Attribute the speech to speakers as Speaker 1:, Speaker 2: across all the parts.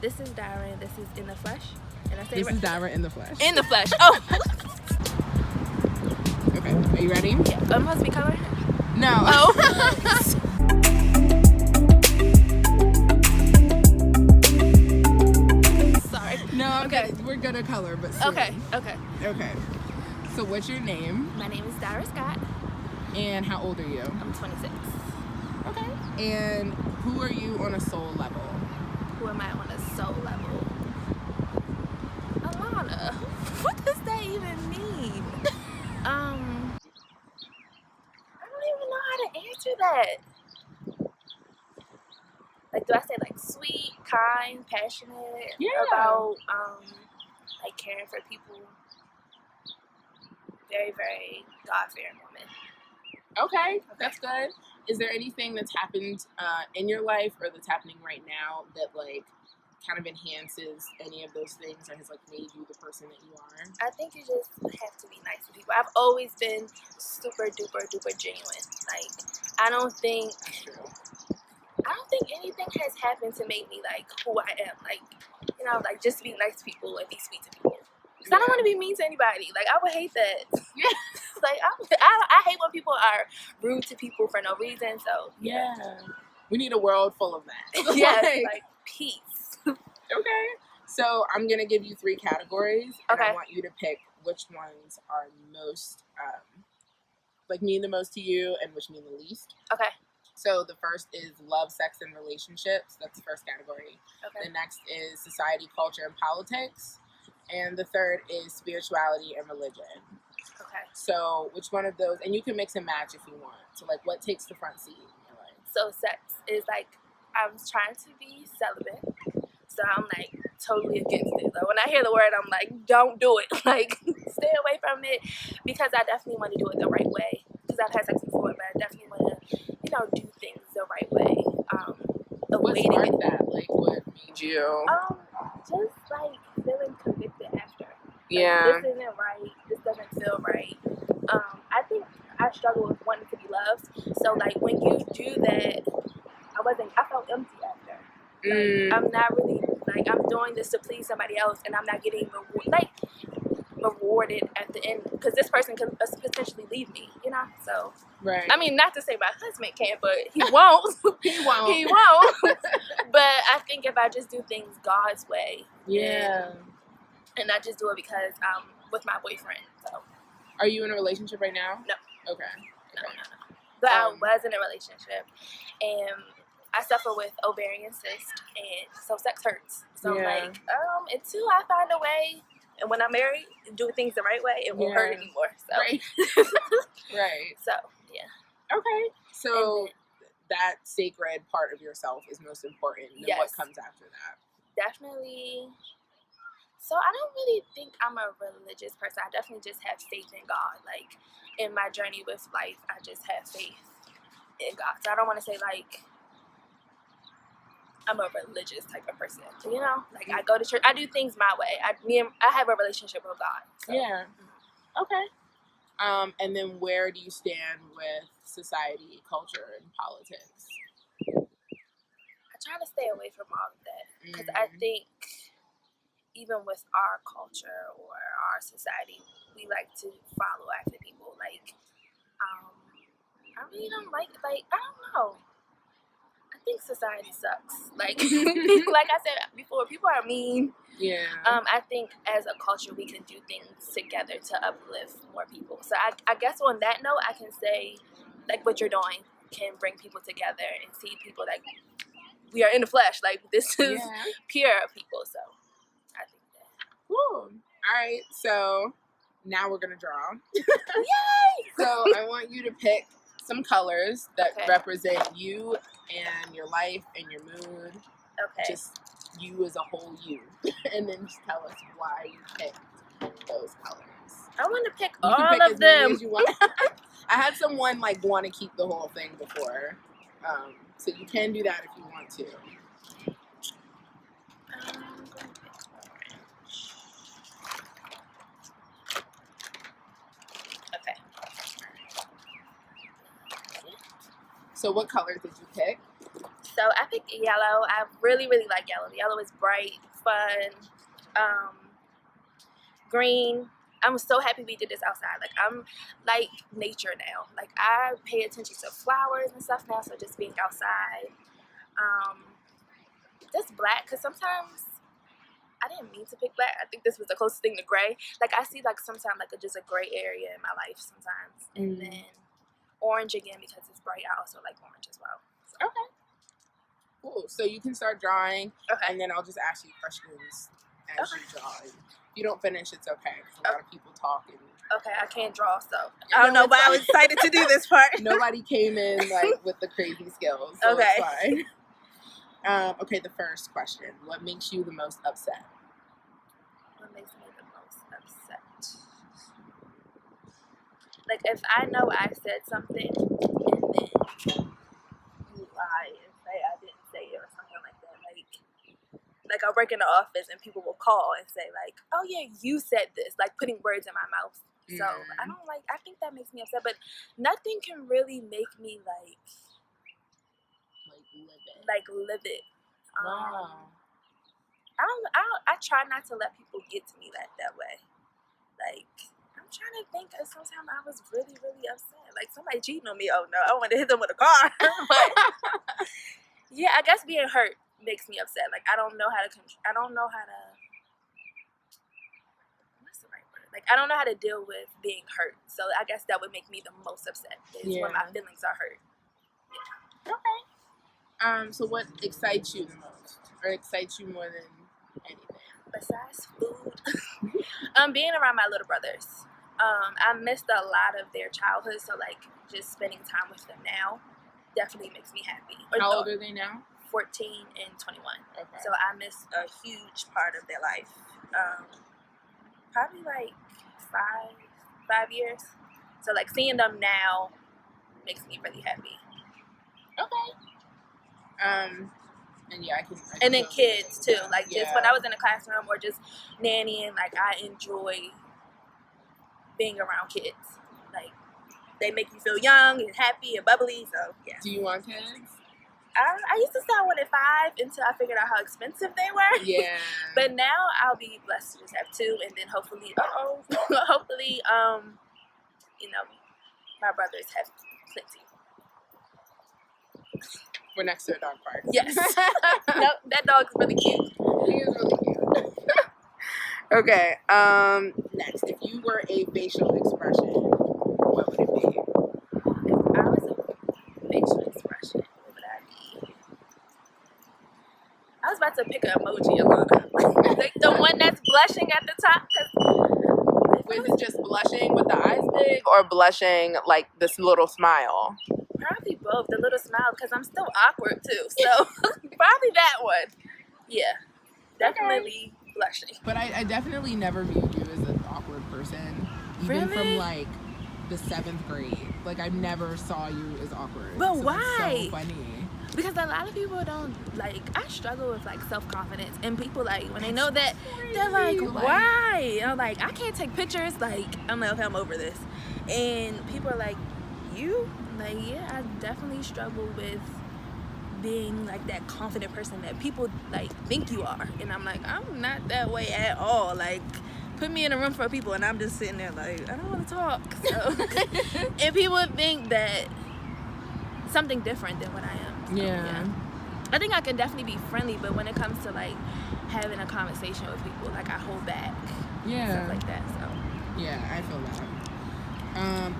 Speaker 1: This is Dara, and this is In the Flesh. And I say
Speaker 2: This is Dara in the flesh.
Speaker 1: In the Flesh. Oh.
Speaker 2: Okay, are you ready?
Speaker 1: Yeah. I'm supposed to be coloring?
Speaker 2: No.
Speaker 1: Oh. Sorry.
Speaker 2: No,
Speaker 1: Okay.
Speaker 2: we're gonna color, but soon.
Speaker 1: Okay.
Speaker 2: Okay. So what's your name?
Speaker 1: My name is Dara Scott.
Speaker 2: And how old are you?
Speaker 1: I'm 26.
Speaker 2: Okay. And who are you on a soul level?
Speaker 1: Who am I on a soul level? Alana. What does that even mean? I don't even know how to answer that. Like, do I say like sweet, kind, passionate about like caring for people? Very, very God-fearing woman.
Speaker 2: Okay, that's good. Is there anything that's happened in your life or that's happening right now that like kind of enhances any of those things or has like made you the person that you are?
Speaker 1: I think you just have to be nice to people. I've always been super duper duper genuine. Like, I don't think anything has happened to make me like who I am. Like, you know, like just be nice to people and be sweet to people. Because I don't want to be mean to anybody. Like, I would hate that.
Speaker 2: Yeah.
Speaker 1: Like, I hate when people are rude to people for no reason. So
Speaker 2: Yeah. We need a world full of that.
Speaker 1: yes, like peace.
Speaker 2: Okay. So I'm gonna give you 3 categories, and I
Speaker 1: Okay.
Speaker 2: want you to pick which ones are most like mean the most to you and which mean the least.
Speaker 1: Okay.
Speaker 2: So the first is love, sex, and relationships. That's the first category.
Speaker 1: Okay.
Speaker 2: The next is society, culture, and politics. And the third is spirituality and religion.
Speaker 1: Okay.
Speaker 2: So which one of those, and you can mix and match if you want. So like what takes the front seat in your life?
Speaker 1: So sex is like, I'm trying to be celibate. So I'm like totally against it. Like, when I hear the word, I'm like, don't do it. Like, stay away from it, because I definitely want to do it the right way. Because I've had sex before, but I definitely want to, you know, do things the right way.
Speaker 2: What sparked that? Like, what made you?
Speaker 1: Just like feeling convicted after.
Speaker 2: Yeah.
Speaker 1: Like, this isn't right. This doesn't feel right. I think I struggle with wanting to be loved. So like when you do that, I felt empty after. Like, I'm not really, like, I'm doing this to please somebody else, and I'm not getting rewarded at the end, because this person could potentially leave me, you know? So,
Speaker 2: right.
Speaker 1: I mean, not to say my husband can't, but he won't.
Speaker 2: He won't.
Speaker 1: He won't. But I think if I just do things God's way,
Speaker 2: yeah.
Speaker 1: and I just do it because I'm with my boyfriend. So,
Speaker 2: are you in a relationship right now?
Speaker 1: No.
Speaker 2: Okay.
Speaker 1: No. But I was in a relationship, and I suffer with ovarian cyst, and so sex hurts. So like, until I find a way, and when I'm married, do things the right way, it won't hurt anymore. So.
Speaker 2: Right. Right.
Speaker 1: So yeah.
Speaker 2: Okay. So that sacred part of yourself is most important. And
Speaker 1: yes.
Speaker 2: What comes after that?
Speaker 1: Definitely. So I don't really think I'm a religious person. I definitely just have faith in God. Like, in my journey with life, I just have faith in God. So I don't want to say like I'm a religious type of person. You know, like I go to church, I do things my way. I have a relationship with God. So.
Speaker 2: Yeah. Okay. And then where do you stand with society, culture, and politics?
Speaker 1: I try to stay away from all of that, because I think even with our culture or our society, we like to follow after people. Like, I really don't like I don't know. I think society sucks. Like, like I said before, people are mean.
Speaker 2: Yeah.
Speaker 1: I think as a culture, we can do things together to uplift more people. So I guess on that note, I can say, like, what you're doing can bring people together and see people like we are in the flesh. Like, this is pure people. So I think that.
Speaker 2: Cool. All right. So now we're gonna draw.
Speaker 1: Yay!
Speaker 2: So I want you to pick some colors that represent you and your life and your mood.
Speaker 1: Okay.
Speaker 2: Just you as a whole you. And then just tell us why you picked those colors.
Speaker 1: I want to pick
Speaker 2: you
Speaker 1: all
Speaker 2: can pick
Speaker 1: of
Speaker 2: as many
Speaker 1: them.
Speaker 2: as you want. I had someone like want to keep the whole thing before. So you can do that if you want to.
Speaker 1: Okay.
Speaker 2: So what colors did you pick?
Speaker 1: So So I picked yellow. I really, really like yellow. Yellow is bright, fun. Green. I'm so happy we did this outside. Like, I'm like nature now. Like, I pay attention to flowers and stuff now, so just being outside. Just black, because sometimes I didn't mean to pick black. I think this was the closest thing to gray. Like, I see, like, sometimes, like, just a gray area in my life sometimes. And then orange again, because it's bright. I also like orange as well. So.
Speaker 2: Okay. Cool. So you can start drawing,
Speaker 1: Okay.
Speaker 2: and then I'll just ask you questions as you draw. If you don't finish, it's okay, because a lot of people talk.
Speaker 1: Okay, I can't draw, so I don't know why I was excited to do this part.
Speaker 2: Nobody came in, like, with the crazy skills, so
Speaker 1: okay.
Speaker 2: It's fine. Okay, the first question. What makes you the most upset?
Speaker 1: What makes me the most upset? Like, if I know I said something, and then you lie and say I didn't say it or something like that. Like I work in the office and people will call and say, like, oh yeah, you said this, like putting words in my mouth. So I think that makes me upset, but nothing can really make me live it.
Speaker 2: Wow.
Speaker 1: I try not to let people get to me that way. Like, I'm trying to think of sometimes I was really, really upset. Like, somebody cheating on me. Oh no, I want to hit them with a car. But yeah, I guess being hurt makes me upset. Like, I don't know how to what's the right word? Like, I don't know how to deal with being hurt. So I guess that would make me the most upset is when my feelings are hurt.
Speaker 2: Yeah. Okay. So what excites you the most, or excites you more than anything?
Speaker 1: Besides food, being around my little brothers. I missed a lot of their childhood, so like just spending time with them now definitely makes me happy.
Speaker 2: How old are they now?
Speaker 1: 14 and 21.
Speaker 2: Okay.
Speaker 1: So I missed a huge part of their life. Probably like five years. So like seeing them now makes me really happy.
Speaker 2: Okay. And yeah, I can
Speaker 1: and then kids too. Like
Speaker 2: yeah.
Speaker 1: Just when I was in the classroom or just nannying, like I enjoy being around kids. Like they make me feel young and happy and bubbly. So yeah.
Speaker 2: Do you want kids?
Speaker 1: I used to say I wanted 5 until I figured out how expensive they were.
Speaker 2: Yeah. But
Speaker 1: now I'll be blessed to just have 2, and then hopefully, my brothers have plenty.
Speaker 2: We're next to a dog park.
Speaker 1: Yes. No, that dog's really cute.
Speaker 2: He is really cute. Okay. Next, if you were a facial expression, what would it be?
Speaker 1: If I was a facial expression, what would I be? I was about to pick an emoji, Alana. Like the one that's blushing at the top.
Speaker 2: Is it just blushing with the eyes big, or blushing like this little smile?
Speaker 1: Probably both. The little smile, because I'm still awkward too. So probably that one. Yeah, definitely blushing.
Speaker 2: But I definitely never viewed you as an awkward person, even from like the 7th grade. Like I never saw you as awkward.
Speaker 1: But
Speaker 2: so
Speaker 1: why?
Speaker 2: It's so funny.
Speaker 1: Because a lot of people don't like. I struggle with like self-confidence, and people like when they know that they're like, why? And I'm like, I can't take pictures. Like I'm like, okay, I'm over this. And people are like, you? Like, yeah, I definitely struggle with being like that confident person that people like think you are, and I'm like, I'm not that way at all. Like, put me in a room full of people, and I'm just sitting there like, I don't want to talk. So, and people would think that something different than what I am. So, yeah. I think I can definitely be friendly, but when it comes to like having a conversation with people, like I hold back.
Speaker 2: Yeah.
Speaker 1: Stuff like that. So.
Speaker 2: Yeah, I feel that.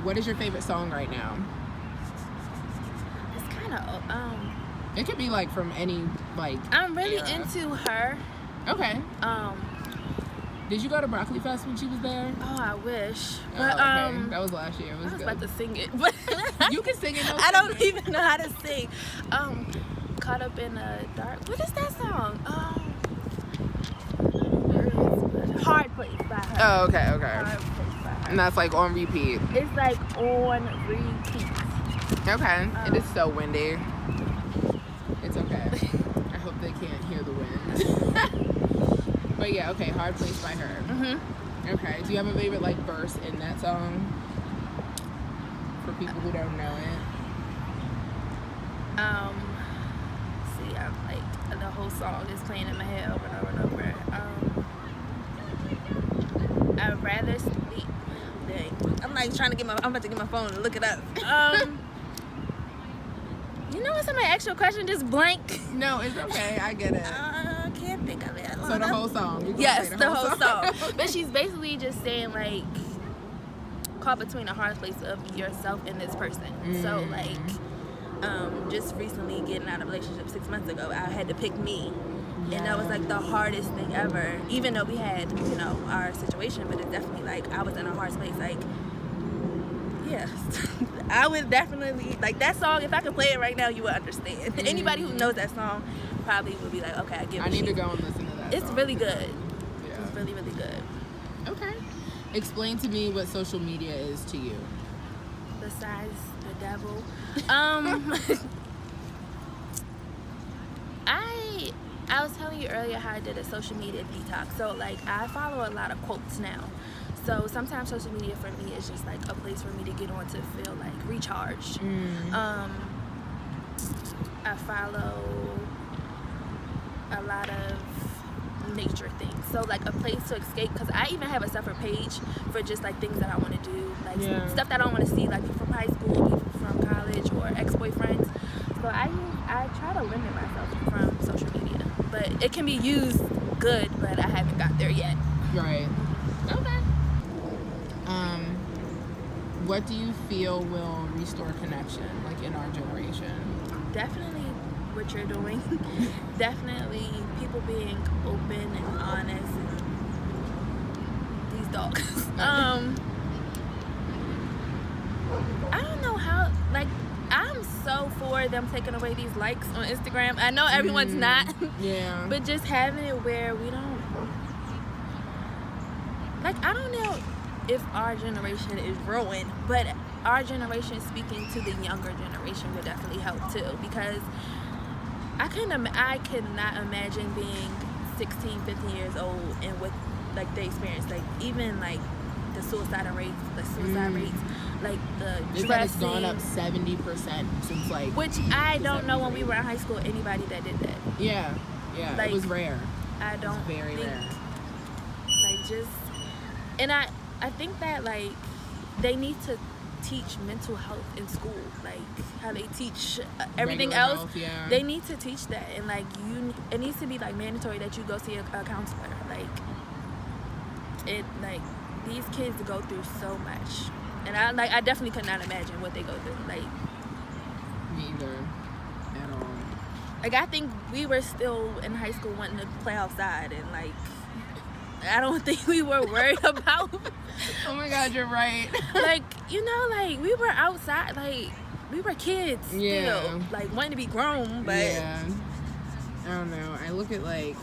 Speaker 2: What is your favorite song right now?
Speaker 1: It's kind of
Speaker 2: It could be like from any like.
Speaker 1: I'm really
Speaker 2: era.
Speaker 1: into her.
Speaker 2: Okay. Did you go to Broccoli Fest when she was there?
Speaker 1: Oh, I wish. But
Speaker 2: okay. That was last year. It was
Speaker 1: I was
Speaker 2: good.
Speaker 1: about to sing it, but
Speaker 2: you can sing it. No
Speaker 1: I don't even know how to sing. Caught up in a dark. What is that song? Hard Place by her.
Speaker 2: Oh, okay.
Speaker 1: Hard Place by her.
Speaker 2: And that's like on repeat.
Speaker 1: It's like on repeat.
Speaker 2: Okay. It is so windy. It's okay. I hope they can't hear the wind. But yeah, okay, Hard Place by her.
Speaker 1: Mm-hmm.
Speaker 2: Okay. Do you have a favorite like verse in that song? For people who don't know it.
Speaker 1: the whole song is playing in my head over and over and over. I'd rather sleep. Dang. I'm like trying to I'm about to get my phone and look it up. You know when somebody asks you a question, just blank?
Speaker 2: No, it's okay. I get it.
Speaker 1: I can't think of it.
Speaker 2: So the whole song?
Speaker 1: Yes, the whole song. But she's basically just saying, like, caught between a hard place of yourself and this person. So, like, just recently getting out of a relationship 6 months ago, I had to pick me. Yeah. And that was, like, the hardest thing ever. Even though we had, you know, our situation, but it's definitely, like, I was in a hard place, like, yeah, I would definitely, like, that song, if I could play it right now, you would understand. Anybody who knows that song probably would be like, okay, I need
Speaker 2: to go and listen to that
Speaker 1: It's
Speaker 2: song.
Speaker 1: really good.
Speaker 2: Yeah.
Speaker 1: It's really, really good.
Speaker 2: Okay. Explain to me what social media is to you.
Speaker 1: Besides the devil. I was telling you earlier how I did a social media detox. So, like, I follow a lot of quotes now. So sometimes social media for me is just like a place for me to get on to feel like recharged. I follow a lot of nature things, so like a place to escape, because I even have a separate page for just like things that I want to do, like stuff that I don't want to see, like people from high school, people from college, or ex-boyfriends. So I try to limit myself from social media, but it can be used good, but I haven't got there yet.
Speaker 2: Right. Okay. What do you feel will restore connection, like in our generation?
Speaker 1: Definitely what you're doing. Definitely people being open and honest. And these dogs. I don't know how, like, I'm so for them taking away these likes on Instagram. I know everyone's not.
Speaker 2: Yeah.
Speaker 1: But just having it where we don't, like, I don't know if our generation is ruined, but our generation speaking to the younger generation would definitely help too, because I cannot imagine being 16, 15 years old and with like the experience, like even like the suicide rates, like the dressing.
Speaker 2: It's gone up 70% since like.
Speaker 1: Which I don't know when we were in high school anybody that did that.
Speaker 2: Yeah, like, it was rare.
Speaker 1: I don't.
Speaker 2: It's very rare.
Speaker 1: Like just, and I think that like they need to teach mental health in school, like how they teach everything
Speaker 2: Regular
Speaker 1: else.
Speaker 2: Health, yeah.
Speaker 1: They need to teach that, and like it needs to be like mandatory that you go see a counselor. Like it, like these kids go through so much, and I definitely could not imagine what they go through. Like
Speaker 2: me either, at all.
Speaker 1: Like I think we were still in high school wanting to play outside, and like I don't think we were worried about.
Speaker 2: Oh my God, you're right.
Speaker 1: Like, you know, like we were outside, like we were kids still, like wanting to be grown, but
Speaker 2: yeah. I don't know. I look at like,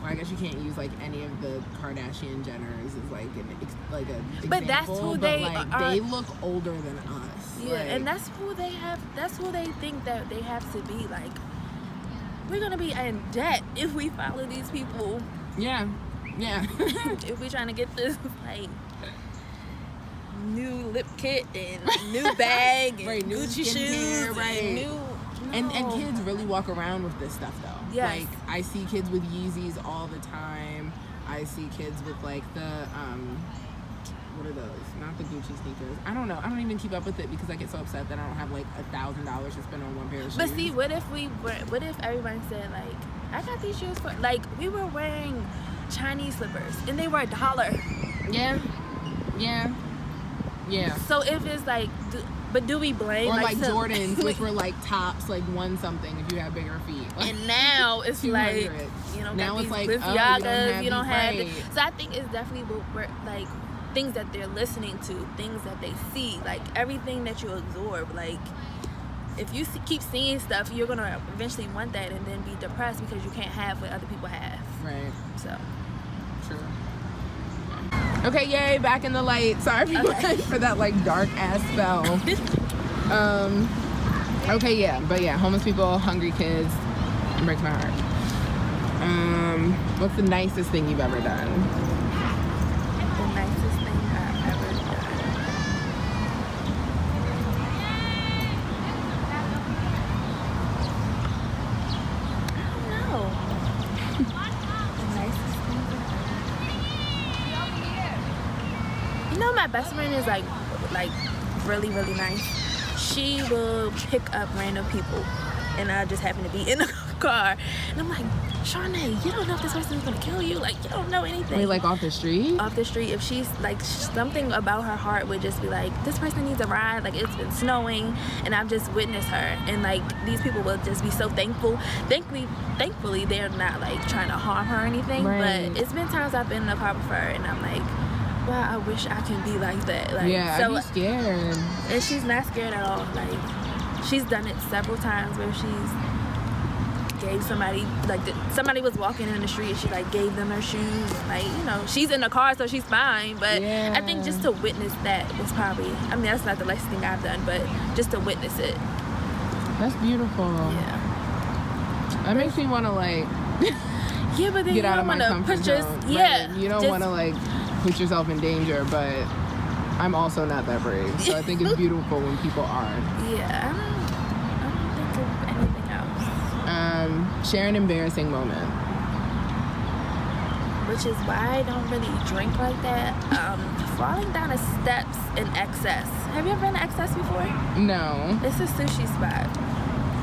Speaker 2: well, I guess you can't use like any of the Kardashian Jenners as like an example.
Speaker 1: But that's who they
Speaker 2: like,
Speaker 1: are.
Speaker 2: They look older than us.
Speaker 1: Yeah, like, and that's who they have. That's who they think that they have to be. Like, we're gonna be in debt if we follow these people.
Speaker 2: Yeah.
Speaker 1: If we're trying to get this like new lip kit and new bag and
Speaker 2: right, new
Speaker 1: Gucci shoes,
Speaker 2: right? And kids really walk around with this stuff though.
Speaker 1: Yes.
Speaker 2: Like I see kids with Yeezys all the time. I see kids with like the what are those? Not the Gucci sneakers. I don't know. I don't even keep up with it because I get so upset that I don't have like $1,000 to spend on one pair of shoes.
Speaker 1: But see, what if everyone said like, I got these shoes for, like, we were wearing Chinese slippers and they were $1.
Speaker 2: Yeah.
Speaker 1: So if it's like, do we blame?
Speaker 2: Or like Jordans, which were like tops, like one something if you have bigger feet.
Speaker 1: And now it's like, you know,
Speaker 2: now it's like,
Speaker 1: Balenciagas, you don't have it. So I think it's definitely what we're like, things that they're listening to, things that they see, like everything that you absorb. Like if you keep seeing stuff, you're gonna eventually want that and then be depressed because you can't have what other people have.
Speaker 2: Right.
Speaker 1: So
Speaker 2: true. Okay, yay, back in the light. Sorry for that like dark ass spell. Okay, yeah, but yeah, homeless people, hungry kids, it breaks my heart. What's the nicest thing you've ever done?
Speaker 1: The nicest thing I've ever done. my best friend is like really, really nice. She will pick up random people, and I just happen to be in the car, and I'm like, Charnay, you don't know if this person is gonna kill you. Like, you don't know anything.
Speaker 2: Wait, like off the street?
Speaker 1: Off the street. If she's like, something about her heart would just be like, this person needs a ride. Like, it's been snowing, and I've just witnessed her. And like, these people will just be so thankful. Thankfully, they're not like trying to harm her or anything.
Speaker 2: Right.
Speaker 1: But it's been times I've been in the car with her, and I'm like, wow, I wish I can be like that. Like,
Speaker 2: yeah,
Speaker 1: so,
Speaker 2: I'd be scared.
Speaker 1: And she's not scared at all. Like, she's done it several times where she's gave somebody, like, somebody was walking in the street and she like gave them her shoes, and like, you know, she's in the car so she's fine, but
Speaker 2: yeah.
Speaker 1: I think just to witness that was probably, I mean, that's not the last thing I've done, but just to witness it.
Speaker 2: That's beautiful.
Speaker 1: Yeah.
Speaker 2: That makes me want to like
Speaker 1: yeah, but then
Speaker 2: get
Speaker 1: you
Speaker 2: out
Speaker 1: don't
Speaker 2: of my
Speaker 1: want to
Speaker 2: comfort
Speaker 1: put
Speaker 2: zone.
Speaker 1: yeah,
Speaker 2: right. You don't want to like put yourself in danger, but I'm also not that brave, so I think it's beautiful when people are.
Speaker 1: Yeah, I don't think of anything else.
Speaker 2: Share an embarrassing moment.
Speaker 1: Which is why I don't really drink like that. Falling down the steps in Excess. Have you ever been to Excess before?
Speaker 2: No.
Speaker 1: It's a sushi spot.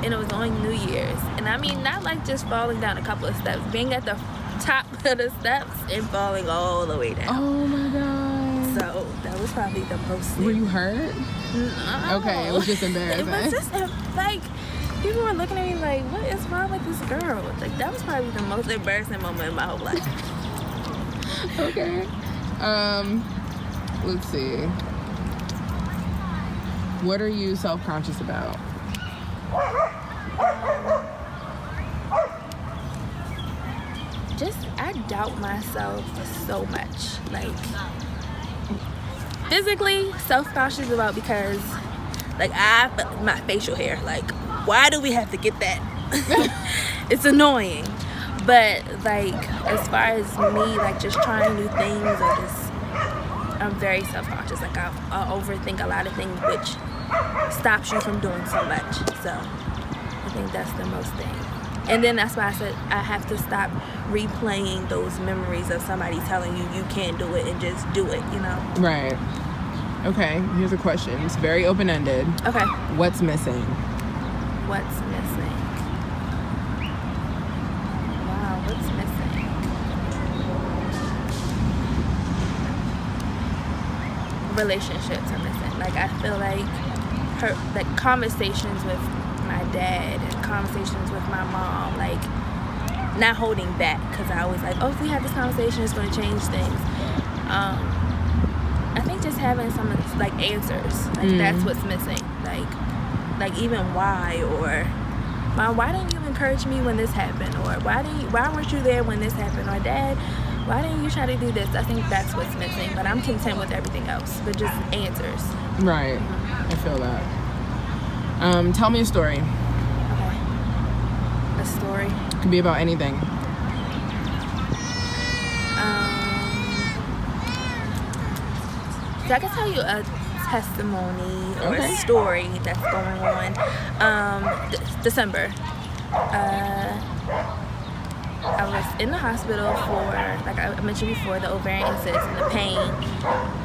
Speaker 1: And it was on New Year's. And I mean, not like just falling down a couple of steps. Being at the top of the steps and falling all the way down.
Speaker 2: Oh my god.
Speaker 1: So that was probably the most.
Speaker 2: Were you hurt?
Speaker 1: No.
Speaker 2: Okay, it was just embarrassing.
Speaker 1: It was just like, people were looking at me like, what is wrong with this girl? Like, that was probably the most embarrassing moment in my whole life.
Speaker 2: Okay. Let's see. What are you self-conscious about?
Speaker 1: Just, I doubt myself so much. Like, physically self-conscious about, because like my facial hair, like, why do we have to get that? It's annoying. But like, as far as me like just trying new things, or just, I'm very self-conscious. Like, I overthink a lot of things, which stops you from doing so much. So I think that's the most thing. And then that's why I said I have to stop replaying those memories of somebody telling you you can't do it, and just do it, you know?
Speaker 2: Right. Okay, here's a question. It's very open-ended.
Speaker 1: Okay.
Speaker 2: What's missing?
Speaker 1: What's missing? Wow, what's missing? Relationships are missing. Like, I feel like conversations with my dad and conversations with my mom, like, not holding back, because I always like, oh, if we have this conversation, it's going to change things. I think just having some like answers, like that's what's missing. Like even why, or Mom, why didn't you encourage me when this happened, or why weren't you there when this happened, or Dad, why didn't you try to do this? I think that's what's missing, but I'm content with everything else, but just answers.
Speaker 2: Right. I feel that. Tell me a story.
Speaker 1: Okay. A story.
Speaker 2: It could be about anything.
Speaker 1: So I can tell you a testimony or
Speaker 2: Okay.
Speaker 1: a story that's going on. December. I was in the hospital for, like I mentioned before, the ovarian cyst and the pain.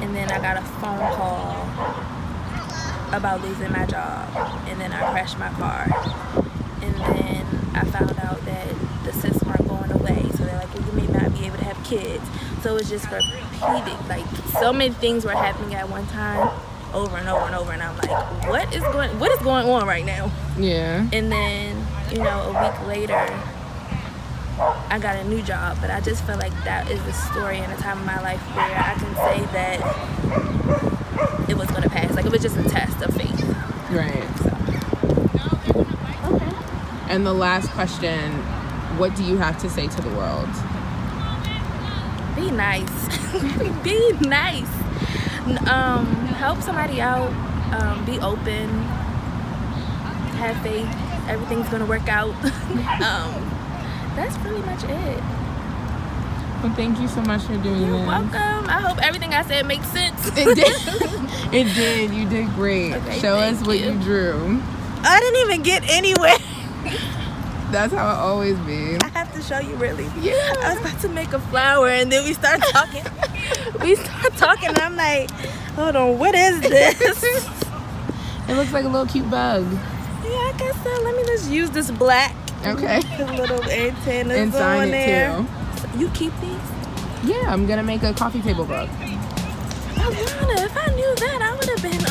Speaker 1: And then I got a phone call about losing my job. And then I crashed my car. And then I found out that the cysts weren't going away. So they're like, well, you may not be able to have kids. So it was just repeated. Like, so many things were happening at one time, over and over and over. And I'm like, what is going on right now?
Speaker 2: Yeah.
Speaker 1: And then, you know, a week later, I got a new job. But I just feel like that is the story in a time of my life where I can say that it was going to pass. Like, it was just a test of faith.
Speaker 2: Right.
Speaker 1: So. Okay.
Speaker 2: And the last question, what do you have to say to the world?
Speaker 1: Be nice. Be nice. Help somebody out. Be open. Have faith. Everything's going to work out. That's pretty much it.
Speaker 2: Well, thank you so much for doing this.
Speaker 1: You're welcome. I hope everything I said makes sense.
Speaker 2: It did. It did. You did great.
Speaker 1: Okay,
Speaker 2: Show us
Speaker 1: thank
Speaker 2: what
Speaker 1: you.
Speaker 2: you drew.
Speaker 1: I didn't even get anywhere.
Speaker 2: That's how it always be.
Speaker 1: I have to show you, really.
Speaker 2: Yeah.
Speaker 1: I was about to make a flower, and then we start talking. And I'm like, hold on, what is this?
Speaker 2: It looks like a little cute bug.
Speaker 1: Yeah, I guess so. Let me just use this black.
Speaker 2: Okay.
Speaker 1: The little antennas
Speaker 2: And sign
Speaker 1: on
Speaker 2: it
Speaker 1: there.
Speaker 2: too.
Speaker 1: You keep these?
Speaker 2: Yeah, I'm gonna make a coffee table bug.
Speaker 1: Alana, if I knew that, I would have been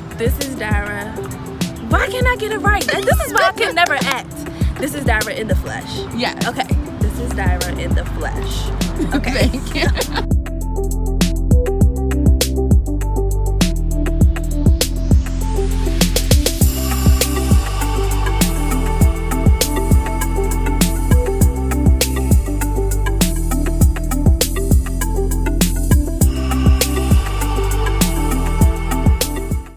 Speaker 1: okay. This is Dara. Why can't I get it right? This is why I can never act. This is Dara in the flesh.
Speaker 2: Yeah.
Speaker 1: Okay. This is Dara in the flesh. Okay.
Speaker 2: Thank you.